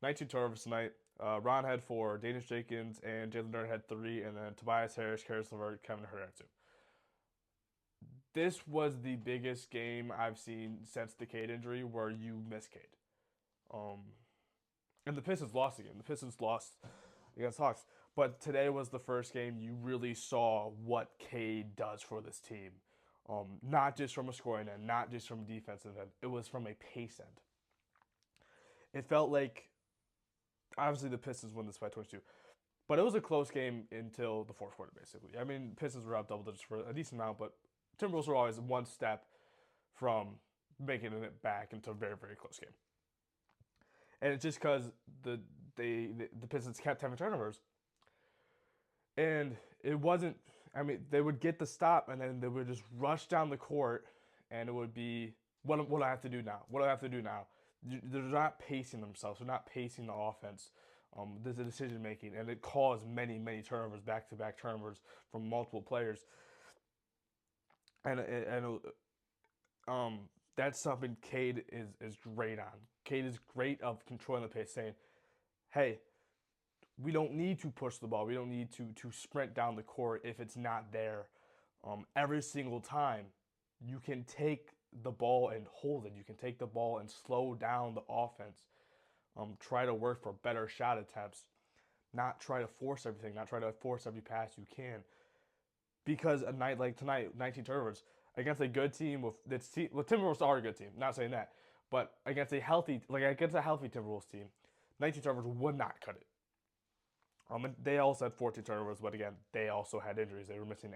19 turnovers tonight. Ron had 4, Danish Jenkins and Jalen Durant had 3, and then Tobias Harris, Karis LeVert, Kevin Herter had 2. This was the biggest game I've seen since the Cade injury where you miss Cade. Um, and the Pistons lost the game. The Pistons lost against Hawks. But today was the first game you really saw what Cade does for this team. Not just from a scoring end, not just from a defensive end. It was from a pace end. It felt like obviously the Pistons won this by 22, but it was a close game until the fourth quarter, basically. I mean, Pistons were out double digits for a decent amount, but Timberwolves were always one step from making it back into a very, very close game. And it's just because the Pistons kept having turnovers, and it wasn't. I mean, they would get the stop, and then they would just rush down the court, and it would be what do I have to do now? What do I have to do now? They're not pacing themselves. They're not pacing the offense. There's a decision making, and it caused many, many turnovers, back to back turnovers from multiple players, and that's something Cade is great on. Cade is great of controlling the pace, saying, "Hey, we don't need to push the ball. We don't need to sprint down the court if it's not there. Every single time, you can take the ball and hold it. You can take the ball and slow down the offense. Try to work for better shot attempts, not try to force everything, not try to force every pass you can. Because a night like tonight, 19 turnovers against a good team with that's well, Timberwolves are a good team. Not saying that, but against a healthy Timberwolves team, 19 turnovers would not cut it. And they also had 14 turnovers, but again, they also had injuries. They were missing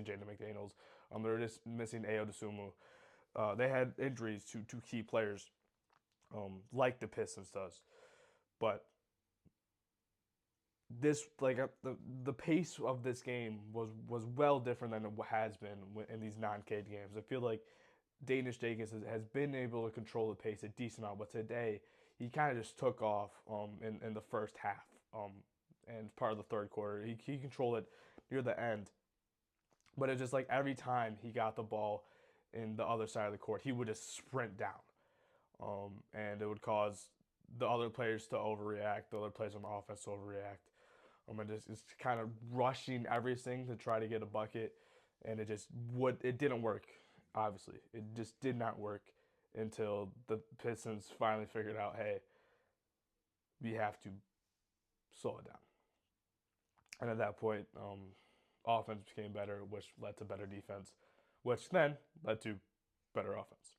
Jaden McDaniels. They were just missing Ayo Dosunmu. They had injuries to key players, like the Pistons does. But this the pace of this game was well different than it has been in these non-Cade games. I feel like Danish Jenkins has been able to control the pace a decent amount, but today he kind of just took off in the first half and part of the third quarter. He controlled it near the end, but it's just like every time he got the ball in the other side of the court, he would just sprint down, and it would cause the other players to overreact, the other players on the offense to overreact. And just it's kind of rushing everything to try to get a bucket, and it didn't work. Obviously, it just did not work until the Pistons finally figured out, hey, we have to slow it down. And at that point, offense became better, which led to better defense, which then led to better offense.